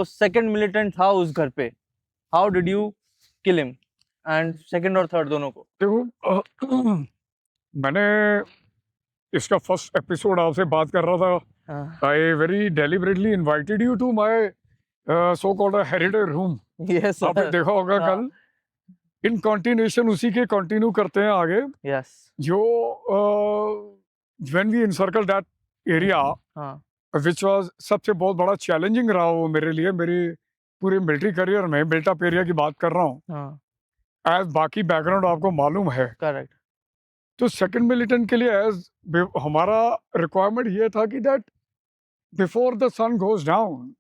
तो second militant था उस घर पे, how did you kill him, and second और थर्ड दोनों को? देखो मैंने इसका फर्स्ट एपिसोड आपसे बात कर रहा था। I very deliberately invited you to my so called heritage room. Yes आपने सर। देखा होगा कल। इन कंटिन्यूएशन उसी के कंटिन्यू करते हैं आगे। यस। जो when we encircle that area हाँ। विच वाज सबसे बहुत बड़ा चैलेंजिंग रहा वो मेरे लिए, मेरी पूरे मिलिट्री करियर में बिल्टअप एरिया की बात कर रहा हूँ। हाँ। एज बाकी बैकग्राउंड आपको मालूम है। करेक्ट। तो सेकंड मिलिटेंट के लिए एज हमारा रिक्वायरमेंट ये था कि that before the sun goes down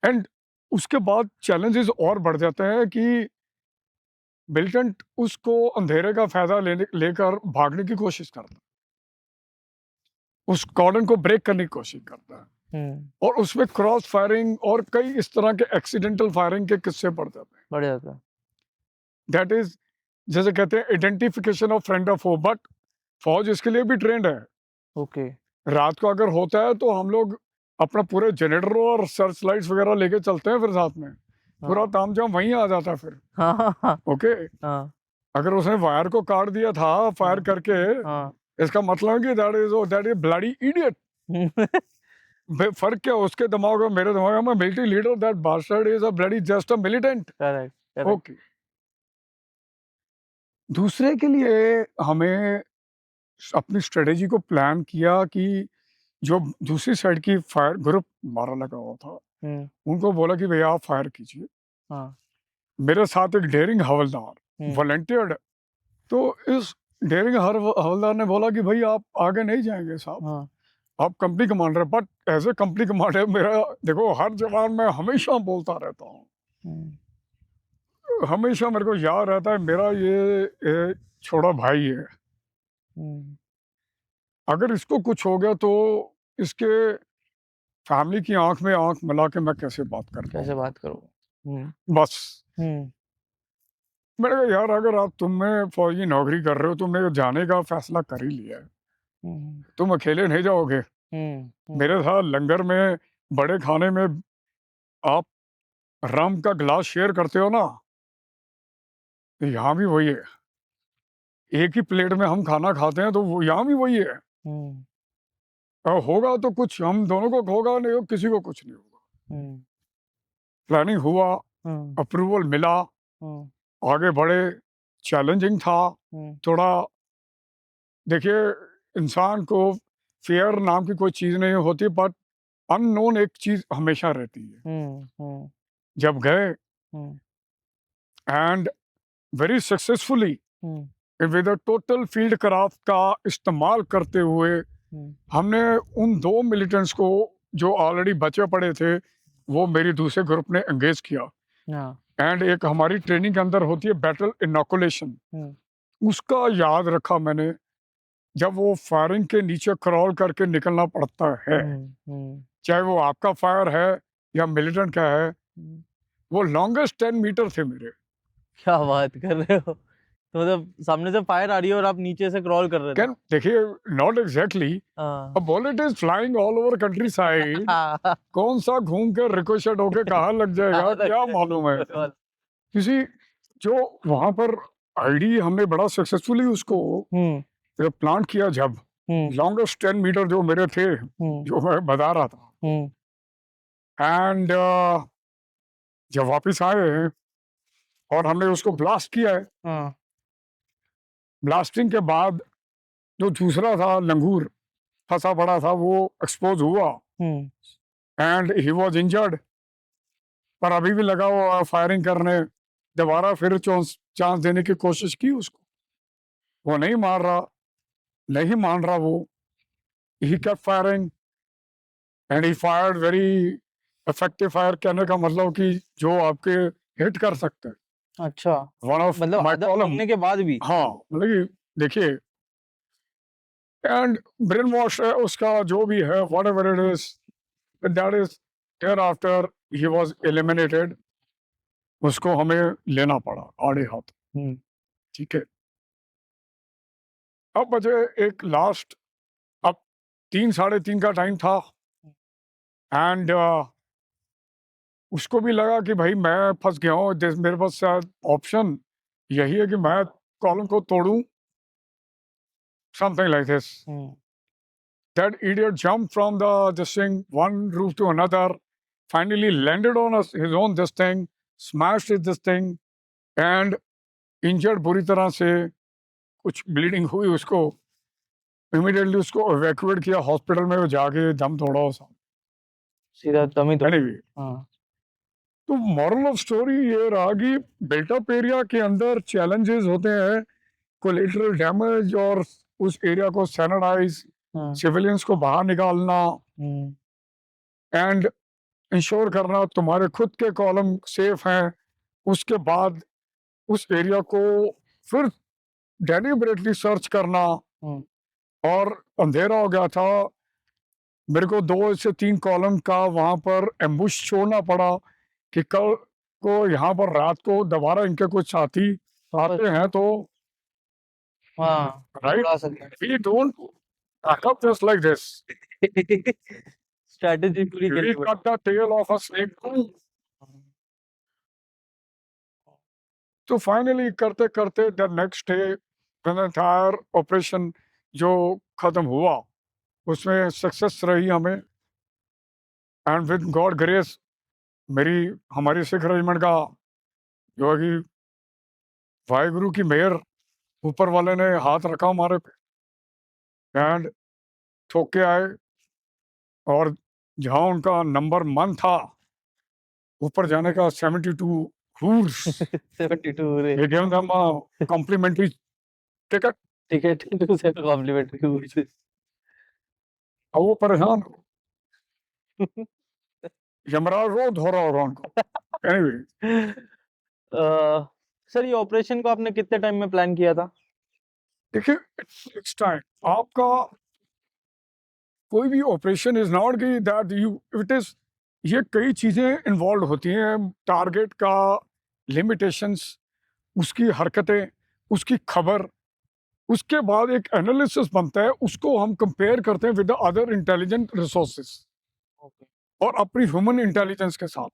and उसके बाद चैलेंजेस और बढ़ जाते हैं कि मिलिटेंट उसको अंधेरे का फायदा लेकर भागने की कोशिश करता है, उस कॉर्डन को ब्रेक करने की कोशिश करता है और उसमें क्रॉस फायरिंग और कई इस तरह के एक्सीडेंटल फायरिंग के किस्से पड़ जाते हैं। बढ़ जाता है। दैट इज जैसे कहते हैं identification of friend of foe, but फौज इसके लिए भी ट्रेंड है। ओके। रात को अगर होता है तो हम लोग अपना पूरे जनरेटर और सर्च लाइट्स वगैरह लेके चलते हैं, फिर साथ में पूरा तामझाम वहीं आ जाता है फिर। हाँ हाँ हाँ ओके। हाँ अगर उसने वायर को काट दिया था फायर करके, हाँ। इसका मतलब है कि दैट इज ब्लडी इडियट। फर्क क्या उसके दिमाग और मेरे दिमाग में? Military leader that bastard is a bloody just a militant. Correct. Okay. दूसरे के लिए हमें अपनी स्ट्रेटेजी को प्लान किया कि जो दूसरी साइड की फायर ग्रुप मारा लगा हुआ था उनको बोला कि भैया आप फायर कीजिए। हाँ। मेरे साथ एक डेयरिंग हवलदार हम्म। वॉलंटियर्ड। तो इस डेयरिंग हवलदार ने बोला कि भाई आप आगे नहीं जाएंगे साहब, हाँ। आप company commander. But as a company commander मेरा देखो हर जवान में हमेशा बोलता रहता हूँ, हमेशा मेरे को याद रहता है मेरा ये छोटा भाई है। अगर इसको कुछ हो गया तो इसके फैमिली की आंख में आंख मिला के मैं कैसे बात कर कैसे पाऊँ? बात करो? बस मैंने कहा यार अगर आप तुम्हें फौजी नौकरी कर रहे हो, तुमने जाने का फैसला कर ही लिया है, तुम अकेले नहीं जाओगे। मेरे साथ लंगर में बड़े खाने में आप रम का गिलास शेयर करते हो ना, तो यहाँ भी वही है। एक ही प्लेट में हम खाना खाते हैं तो वो यहाँ भी वही है। होगा तो कुछ हम दोनों को होगा, नहीं हो किसी को कुछ नहीं होगा। प्लानिंग हुआ, अप्रूवल मिला, आगे बढ़े। चैलेंजिंग था थोड़ा। देखिए इंसान को फेयर नाम की कोई चीज नहीं होती, बट अननोन एक चीज हमेशा रहती है। जब गए and very successfully with total field craft का इस्तेमाल करते हुए हमने उन 2 मिलिटेंट्स को जो ऑलरेडी बचे पड़े थे वो मेरी दूसरे ग्रुप ने एंगेज किया। एंड एक हमारी ट्रेनिंग के अंदर होती है बैटल इनोकुलेशन, उसका याद रखा मैंने। जब वो फायरिंग के नीचे क्रॉल करके निकलना पड़ता है, चाहे वो आपका फायर है या मिलिटेंट का है, वो लॉन्गेस्ट 10 मीटर थे मेरे। क्या बात कर रहे हो? तो मतलब सामने से फायर आ रही है और आप नीचे से क्रॉल कर रहे थे? कैन देखिए not exactly, a bullet is flying all over country side, कौन सा घूम के रिकोशेट होके कहाँ लग जाएगा क्या मालूम है। किसी जो वहां पर आईडी हमने बड़ा सक्सेसफुली उसको प्लांट किया। जब लॉन्गेस्ट 10 मीटर जो मेरे थे, जो मैं बता रहा था, एंड जब वापस आए और हमने उसको ब्लास्ट किया है, ब्लास्टिंग के बाद जो दूसरा था लंगूर फंसा पड़ा था वो एक्सपोज हुआ एंड ही वाज इंजर्ड, पर अभी भी लगा हुआ फायरिंग करने। दोबारा फिर चांस देने की कोशिश की उसको, वो नहीं मार रहा, नहीं मान रहा वो। He kept firing and he fired very effective fire. कहने का मतलब कि जो आपके हिट कर सकते हैं। अच्छा, वन ऑफ मतलब माय आधा कॉलम। लगने के बाद भी? हाँ मतलब कि देखिए एंड ब्रेन वॉश है उसका जो भी है, whatever it is, that is there after he was eliminated. उसको हमें लेना पड़ा आड़े हाथ। ठीक है। अब बचे एक लास्ट, अब 3 साढ़े 3 का टाइम था एंड उसको भी लगा कि भाई मैं फंस गया हूँ, मेरे पास शायद ऑप्शन यही है कि मैं कॉलम को तोड़ूं, something like this. That idiot jumped from this thing, one roof to another, finally landed on his own this thing, smashed this thing, and injured बुरी तरह से, कुछ ब्लीडिंग हुई उसको, इमीडिएटली उसको इवैक्यूएट किया हॉस्पिटल में, वो जाके दम तोड़ा उसका। सीधा दम ही तोड़। Anyway, हाँ तो मॉरल ऑफ स्टोरी ये रहा कि बिल्टअप एरिया के अंदर चैलेंजेस होते हैं, कोलेटरल डैमेज, और उस एरिया को सैनिटाइज, हाँ सिविलियंस को बाहर निकालना, एंड इंश्योर करना तुम्हारे खुद के कॉलम सेफ हैं। उसके बाद उस एरिया को फिर डेलिबरेटली सर्च करना, और अंधेरा हो गया था, मेरे को 2 से 3 कॉलम का वहां पर एम्बुश छोड़ना पड़ा कि कल को यहाँ पर रात को दोबारा इनके कुछ साथी आते हैं तो हाँ राइट, उड़ा सकते we don't back up just like this. हैं। स्ट्रैटेजी पूरी We करनी cut the tail of a snake too. तो फाइनली करते करते the next day entire operation जो खत्म हुआ उसमें सक्सेस रही हमें, एंड विद गॉड ग्रेस हमारी सिख रेजिमेंट का जो है कि वाहिगुरु की मेहर, ऊपर वाले ने हाथ रखा हमारे पे, एंड ठोक के आए, और जहाँ उनका नंबर 1 था ऊपर जाने का 72 हूर्स, 72 रे they gave them a complimentary ticket. Ticket से कॉम्प्लीमेंट्री। अब वो परेशान यमराज वो धो रहा होगा उनको। एनीवे, सर ये ऑपरेशन को आपने कितने टाइम में प्लान किया था? देखिए इट्स टाइम, आपका कोई भी ऑपरेशन इज नॉट कि दैट यू इट इज, ये कई चीजें इन्वॉल्व होती हैं, टारगेट का लिमिटेशंस, उसकी हरकतें, उसकी खबर, उसके बाद एक एनालिसिस बनता है, उसको हम कंपेयर करते हैं विद अदर इंटेलिजेंट रिसोर्सेस और अपनी ह्यूमन इंटेलिजेंस के साथ।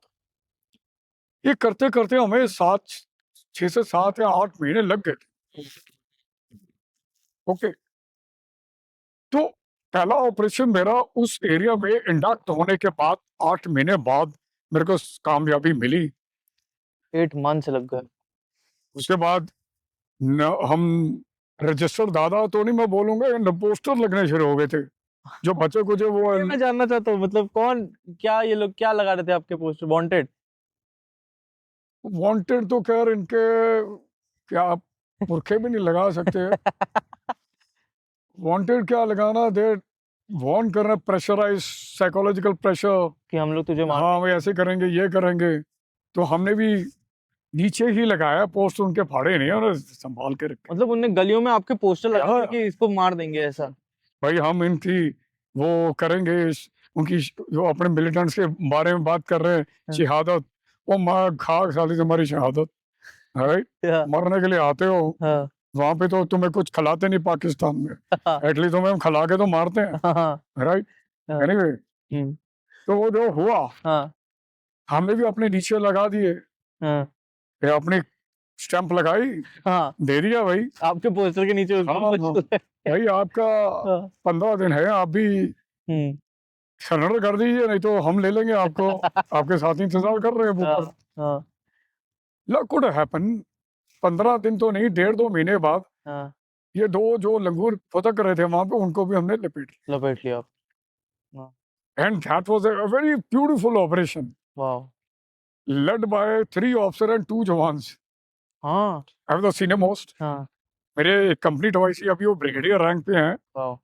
ये करते करते हमें 6 से 7 या 8 महीने लग गए थे। ओके, तो पहला ऑपरेशन मेरा उस एरिया में इंडक्ट होने के बाद 8 महीने बाद मेरे को कामयाबी मिली। 8 मंथ्स लग गए। उसके बाद हम रजिस्टर्ड दादा तो नहीं मैं बोलूंगा, पोस्टर लगने शुरू हो गए थे जो बच्चे कुछ वो मैं जानना चाहता हूँ मतलब कौन क्या ये लोग क्या लगा रहे थे आपके पोस्टर? वांटेड वांटेड तो खैर इनके क्या पुरखे भी नहीं लगा सकते। वांटेड क्या लगाना, दे वार्न कर रहे, प्रेशराइज, साइकोलॉजिकल प्रेशर कि हम लोग तुझे मार हाँ वो ऐसे करेंगे ये करेंगे। तो हमने भी नीचे ही लगाया पोस्ट, उनके फाड़े नहीं और संभाल के रखे। मतलब उनने गलियों में आपके पोस्टर लगाए हाँ। कि इसको मार देंगे ऐसा? भाई हम इनकी वो करेंगे, उनकी जो अपने मिलिटेंट्स के बारे में बात कर रहे हैं, हाँ। शहादत, वो माँ खाक साली तुम्हारी शहादत, राइट, हाँ, मरने के लिए आते हो, हाँ, वहां पे तो तुम्हें कुछ खिलाते नहीं पाकिस्तान में, हाँ, एटलीस्ट तुम्हें हम खिला के तो मारते हैं, हाँ, राइट। हाँ, एनीवे, हम्म, तो वो जो हुआ हाँ, हमने भी अपने नीचे लगा दिए, हाँ, ये अपनी स्टैंप लगाई, हाँ, दे दिया भाई। आपके पोस्टर के नीचे उसको हाँ, पोस्टर है। भाई आपका हाँ, 15 दिन है, आप भी हम्म, सरेंडर कर दीजिए, नहीं तो हम ले लेंगे आपको, आपके साथ इंतजार कर रहे हैं ऊपर। हाँ, हाँ, लक कुड हैपन, 15 दिन तो नहीं, 1.5-2 महीने बाद हाँ, ये 2 जो लंगूर फुदक रहे थे वहां पे, उनको भी हमने लपेट लपेट लिया आप। लिया। And that was a very beautiful operation वाह। लेड बाय 3 ऑफिसर एंड 2 जवान्स। हाँ, I was the senior most, हाँ, मेरे कंपनी टवाइसी अभी वो ब्रिगेडियर रैंक पे हैं। वाह,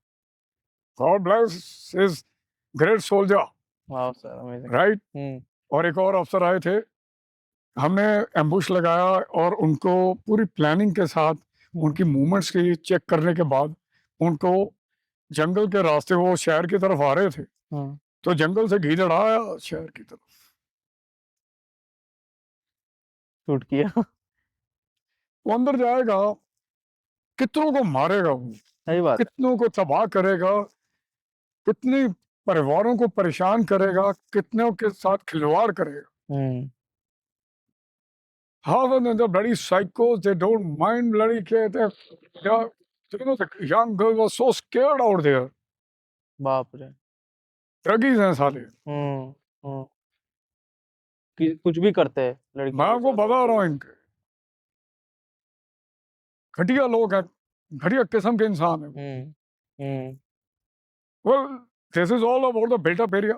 God bless his great soldier, वाह सर, अमेजिंग। राइट। हम्म, और एक और अफसर आए थे, हमने एम्बुश लगाया और उनको पूरी प्लानिंग के साथ उनकी मूवमेंट्स की चेक करने के बाद उनको जंगल के रास्ते, वो शहर की तरफ आ रहे थे, हाँ, तो जंगल से गीदड़ आया शहर की तरफ, शूट किया। वो अंदर जाएगा, कितनों को मारेगा वो, सही बात है। कितनों को तबाह करेगा, कितने परिवारों को परेशान करेगा, कितनों के साथ खिलवाड़ करेगा। हम्म Half of them are bloody psychos. They don't mind bloody care. Yeah, you know, the young girl was so scared out there. बाप रे Druggies हैं साले. हम्म कि कुछ भी करते हैं लड़की मैं आपको बता रहा हूँ इनके घटिया लोग हैं, घटिया किस्म के इंसान हैं. हम्म Well, this is all about the built-up area.